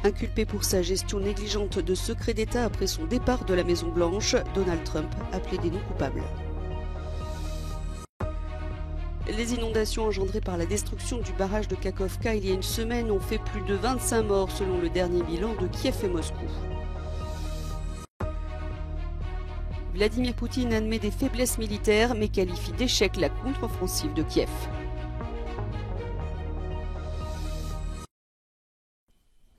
Inculpé pour sa gestion négligente de secrets d'État après son départ de la Maison-Blanche, Donald Trump a plaidé non coupable. Les inondations engendrées par la destruction du barrage de Kakhovka il y a une semaine ont fait plus de 25 morts selon le dernier bilan de Kiev et Moscou. Vladimir Poutine admet des faiblesses militaires mais qualifie d'échec la contre-offensive de Kiev.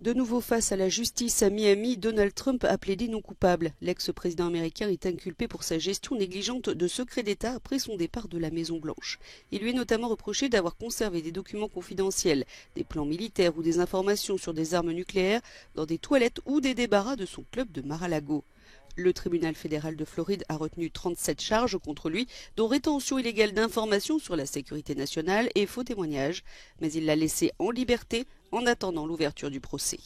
De nouveau face à la justice à Miami, Donald Trump a plaidé non coupable. L'ex-président américain est inculpé pour sa gestion négligente de secrets d'État après son départ de la Maison-Blanche. Il lui est notamment reproché d'avoir conservé des documents confidentiels, des plans militaires ou des informations sur des armes nucléaires dans des toilettes ou des débarras de son club de Mar-a-Lago. Le tribunal fédéral de Floride a retenu 37 charges contre lui, dont rétention illégale d'informations sur la sécurité nationale et faux témoignages, mais il l'a laissé en liberté en attendant l'ouverture du procès.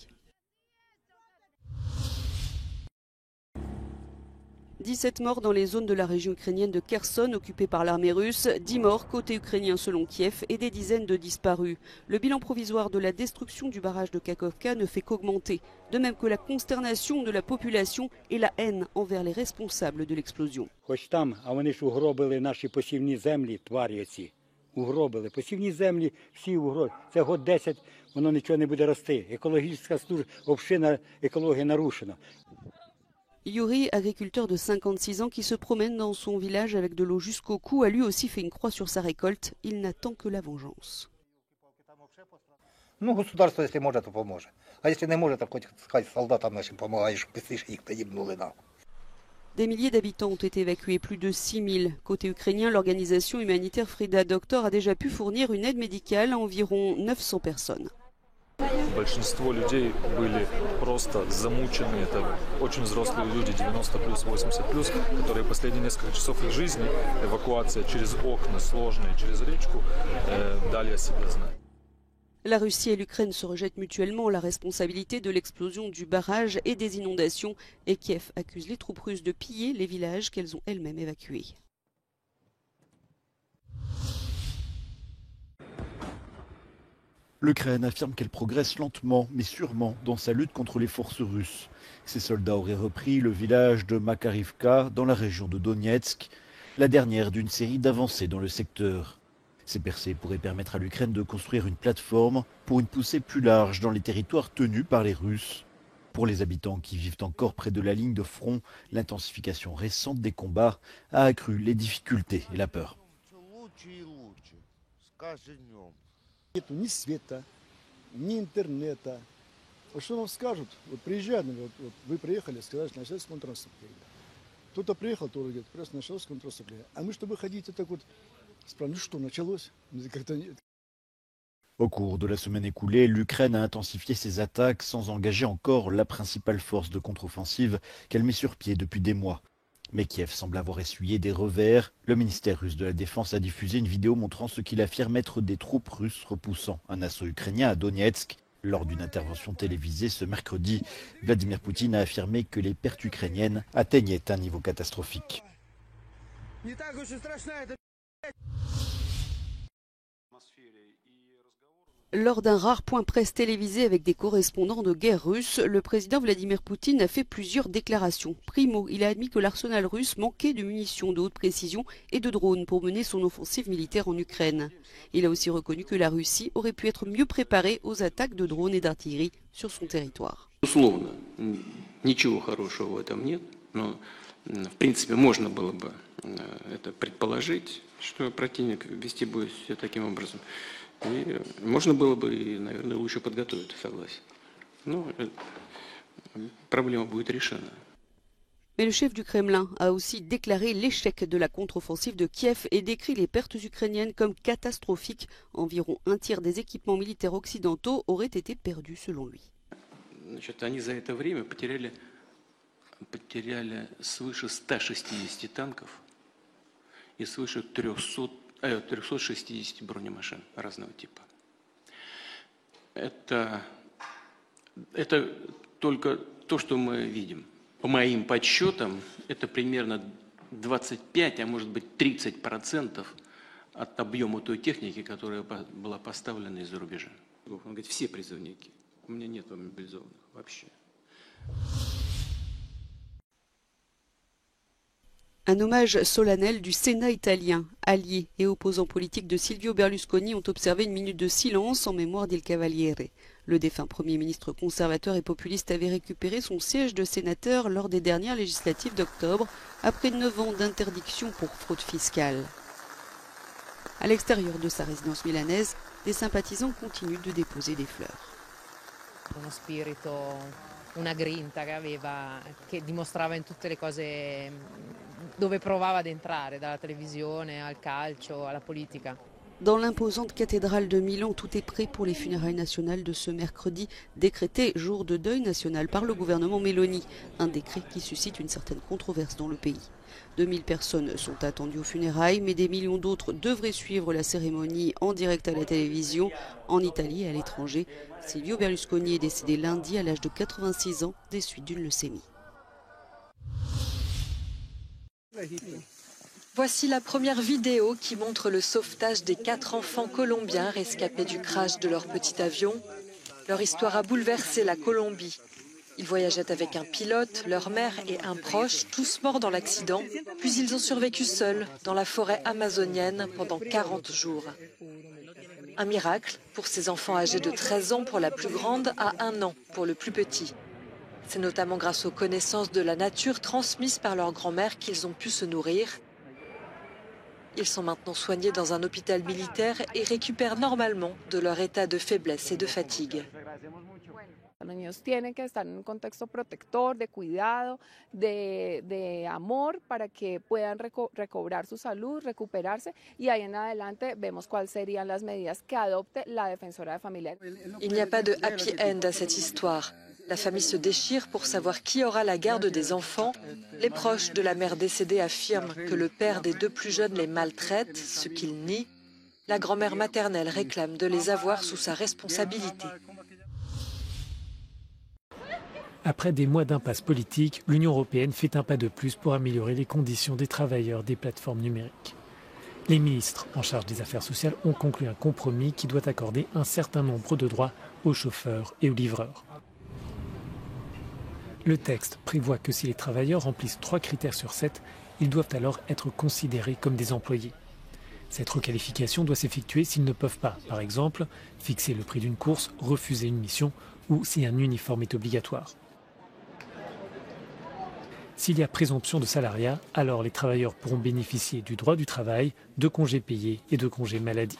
17 morts dans les zones de la région ukrainienne de Kherson occupée par l'armée russe, 10 morts côté ukrainien selon Kiev et des dizaines de disparus. Le bilan provisoire de la destruction du barrage de Kakhovka ne fait qu'augmenter, de même que la consternation de la population et la haine envers les responsables de l'explosion. Угробили. Посівні землі всі угробили. Це год 10, воно нічого не буде рости. Екологічна община, екологія нарушена. Yuri, agriculteur de 56 ans qui se promène dans son village avec de l'eau jusqu'au cou, a lui aussi fait une croix sur sa récolte. Il n'attend que la vengeance. Ну, государство, если может, то поможет. А если не может, то хоть сказать солдатам нашим помогай, чтобы быстрее их доебнули нам. Des milliers d'habitants ont été évacués, plus de 6000. Côté ukrainien, l'organisation humanitaire Frida Doctor a déjà pu fournir une aide médicale à environ 900 personnes. Большинство людей были просто замучены. Это очень взрослые люди, 90 плюс, 80 плюс, которые последние несколько часов их жизни, эвакуация через окна сложные, через речку, дали о себе знать. La Russie et l'Ukraine se rejettent mutuellement la responsabilité de l'explosion du barrage et des inondations, et Kiev accuse les troupes russes de piller les villages qu'elles ont elles-mêmes évacués. L'Ukraine affirme qu'elle progresse lentement mais sûrement dans sa lutte contre les forces russes. Ses soldats auraient repris le village de Makarivka dans la région de Donetsk, la dernière d'une série d'avancées dans le secteur. Ces percées pourraient permettre à l'Ukraine de construire une plateforme pour une poussée plus large dans les territoires tenus par les Russes. Pour les habitants qui vivent encore près de la ligne de front, l'intensification récente des combats a accru les difficultés et la peur. Нету ни света, ни интернета. Вот что нам скажут? Вот приезжают, вот вы приехали, сказали, что началось контрнаступление. Кто-то приехал, кто говорит, просто началось контрнаступление. А мы, чтобы ходить, так вот, спрашиваем, ну что, началось? Как-то нет. Au cours de la semaine écoulée, l'Ukraine a intensifié ses attaques sans engager encore la principale force de contre-offensive qu'elle met sur pied depuis des mois. Mais Kiev semble avoir essuyé des revers. Le ministère russe de la Défense a diffusé une vidéo montrant ce qu'il affirme être des troupes russes repoussant un assaut ukrainien à Donetsk. Lors d'une intervention télévisée ce mercredi, Vladimir Poutine a affirmé que les pertes ukrainiennes atteignaient un niveau catastrophique. Lors d'un rare point presse télévisé avec des correspondants de guerre russes, le président Vladimir Poutine a fait plusieurs déclarations. Primo, il a admis que l'arsenal russe manquait de munitions de haute précision et de drones pour mener son offensive militaire en Ukraine. Il a aussi reconnu que la Russie aurait pu être mieux préparée aux attaques de drones et d'artillerie sur son territoire. Условно, ничего хорошего в этом нет, но в принципе можно было бы это предположить, что противник вести будет все таким образом. И можно было бы, наверное, лучше подготовить, согласен. Но проблема будет решена. Mais le chef du Kremlin a aussi déclaré l'échec de la contre-offensive de Kiev et décrit les pertes ukrainiennes comme catastrophiques. Environ un tiers des équipements militaires occidentaux auraient été perdus selon lui. Значит, они за это время потеряли свыше 160 танков и свыше 360 бронемашин разного типа. Это только то, что мы видим. По моим подсчетам, это примерно 25, а может быть 30% от объема той техники, которая была поставлена из-за рубежа. Он говорит, все призывники. У меня нет мобилизованных вообще. Un hommage solennel du Sénat italien. Alliés et opposants politiques de Silvio Berlusconi ont observé une minute de silence en mémoire d'Il Cavaliere. Le défunt Premier ministre conservateur et populiste avait récupéré son siège de sénateur lors des dernières législatives d'octobre, après 9 ans d'interdiction pour fraude fiscale. À l'extérieur de sa résidence milanaise, des sympathisants continuent de déposer des fleurs. Uno spirito, una grinta che dimostrava in tutte le cose dove provava ad entrare, dalla televisione al calcio alla politica. Dans l'imposante cathédrale de Milan, tout est prêt pour les funérailles nationales de ce mercredi, décrété jour de deuil national par le gouvernement Meloni, un décret qui suscite une certaine controverse dans le pays. 2000 personnes sont attendues aux funérailles, mais des millions d'autres devraient suivre la cérémonie en direct à la télévision, en Italie et à l'étranger. Silvio Berlusconi est décédé lundi à l'âge de 86 ans des suites d'une leucémie. Voici la première vidéo qui montre le sauvetage des 4 enfants colombiens rescapés du crash de leur petit avion. Leur histoire a bouleversé la Colombie. Ils voyageaient avec un pilote, leur mère et un proche, tous morts dans l'accident, puis ils ont survécu seuls dans la forêt amazonienne pendant 40 jours. Un miracle pour ces enfants âgés de 13 ans pour la plus grande à 1 an pour le plus petit. C'est notamment grâce aux connaissances de la nature transmises par leur grand-mère qu'ils ont pu se nourrir. Ils sont maintenant soignés dans un hôpital militaire et récupèrent normalement de leur état de faiblesse et de fatigue. Los niños tienen que estar en un contexto protector, de cuidado, de amor, para que puedan recobrar su salud, recuperarse, y ahí en adelante vemos cuáles serían las medidas que adopte la defensora de familia. Il n'y a pas de happy end à cette histoire. La famille se déchire pour savoir qui aura la garde des enfants. Les proches de la mère décédée affirment que le père des 2 plus jeunes les maltraite, ce qu'il nie. La grand-mère maternelle réclame de les avoir sous sa responsabilité. Après des mois d'impasse politique, l'Union européenne fait un pas de plus pour améliorer les conditions des travailleurs des plateformes numériques. Les ministres en charge des affaires sociales ont conclu un compromis qui doit accorder un certain nombre de droits aux chauffeurs et aux livreurs. Le texte prévoit que si les travailleurs remplissent 3 critères sur 7, ils doivent alors être considérés comme des employés. Cette requalification doit s'effectuer s'ils ne peuvent pas, par exemple, fixer le prix d'une course, refuser une mission ou si un uniforme est obligatoire. S'il y a présomption de salariat, alors les travailleurs pourront bénéficier du droit du travail, de congés payés et de congés maladie.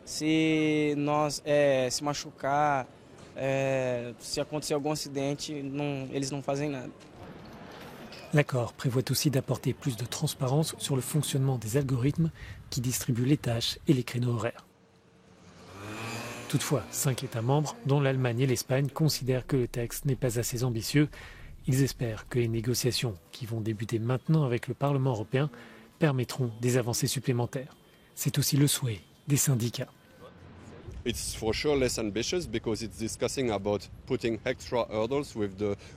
Se nós se machucar, se acontecer algum acidente, eles não fazem nada. L'accord prévoit aussi d'apporter plus de transparence sur le fonctionnement des algorithmes qui distribuent les tâches et les créneaux horaires. Toutefois, 5 États membres, dont l'Allemagne et l'Espagne, considèrent que le texte n'est pas assez ambitieux. Ils espèrent que les négociations, qui vont débuter maintenant avec le Parlement européen, permettront des avancées supplémentaires. C'est aussi le souhait des syndicats. It's for sure less ambitious because it's discussing about putting extra hurdles with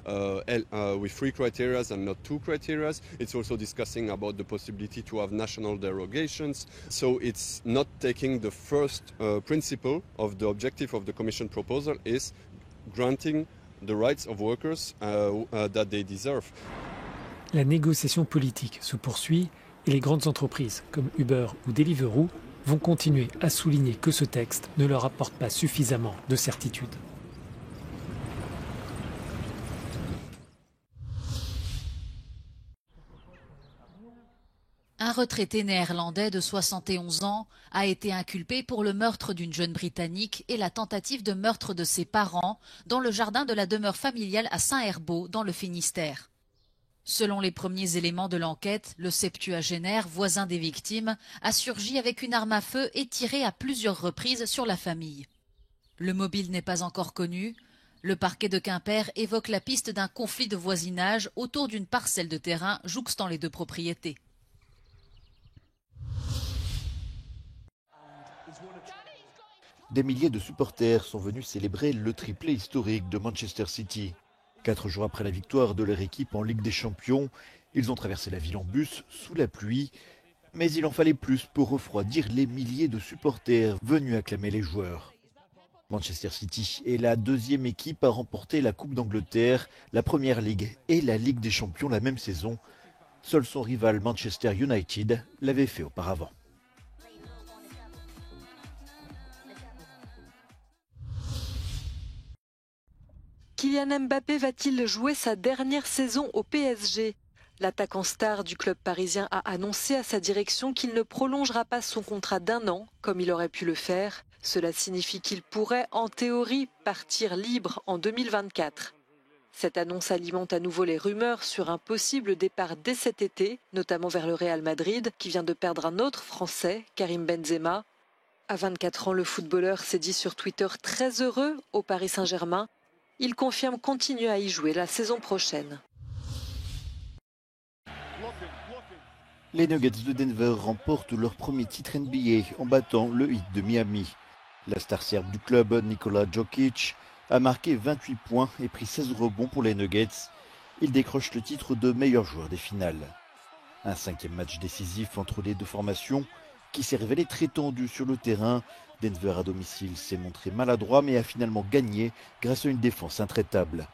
with 3 criteria and not 2 criteria. It's also discussing about the possibility to have national derogations. So it's not taking the first principle of the objective of the Commission proposal is granting the rights of workers that they deserve. La négociation politique se poursuit et les grandes entreprises comme Uber ou Deliveroo vont continuer à souligner que ce texte ne leur apporte pas suffisamment de certitude. Un retraité néerlandais de 71 ans a été inculpé pour le meurtre d'une jeune Britannique et la tentative de meurtre de ses parents dans le jardin de la demeure familiale à Saint-Herbault dans le Finistère. Selon les premiers éléments de l'enquête, le septuagénaire, voisin des victimes, a surgi avec une arme à feu et tiré à plusieurs reprises sur la famille. Le mobile n'est pas encore connu. Le parquet de Quimper évoque la piste d'un conflit de voisinage autour d'une parcelle de terrain jouxtant les 2 propriétés. Des milliers de supporters sont venus célébrer le triplé historique de Manchester City. 4 jours après la victoire de leur équipe en Ligue des Champions, ils ont traversé la ville en bus sous la pluie. Mais il en fallait plus pour refroidir les milliers de supporters venus acclamer les joueurs. Manchester City est la deuxième équipe à remporter la Coupe d'Angleterre, la Première Ligue et la Ligue des Champions la même saison. Seul son rival Manchester United l'avait fait auparavant. Kylian Mbappé va-t-il jouer sa dernière saison au PSG ? L'attaquant star du club parisien a annoncé à sa direction qu'il ne prolongera pas son contrat d'1 an comme il aurait pu le faire. Cela signifie qu'il pourrait, en théorie, partir libre en 2024. Cette annonce alimente à nouveau les rumeurs sur un possible départ dès cet été, notamment vers le Real Madrid, qui vient de perdre un autre Français, Karim Benzema. À 24 ans, le footballeur s'est dit sur Twitter très heureux au Paris Saint-Germain. Il confirme continuer à y jouer la saison prochaine. Les Nuggets de Denver remportent leur premier titre NBA en battant le Heat de Miami. La star serbe du club, Nikola Jokic, a marqué 28 points et pris 16 rebonds pour les Nuggets. Il décroche le titre de meilleur joueur des finales. Un 5e match décisif entre les deux formations qui s'est révélé très tendu sur le terrain. Denver à domicile s'est montré maladroit mais a finalement gagné grâce à une défense intraitable.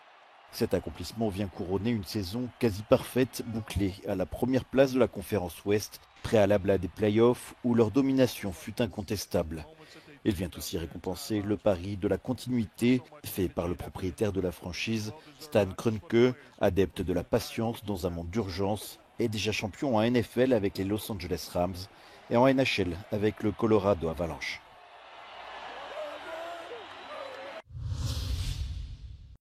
Cet accomplissement vient couronner une saison quasi parfaite, bouclée à la première place de la conférence Ouest, préalable à des playoffs où leur domination fut incontestable. Il vient aussi récompenser le pari de la continuité fait par le propriétaire de la franchise, Stan Kroenke, adepte de la patience dans un monde d'urgence, et déjà champion en NFL avec les Los Angeles Rams et en NHL avec le Colorado Avalanche.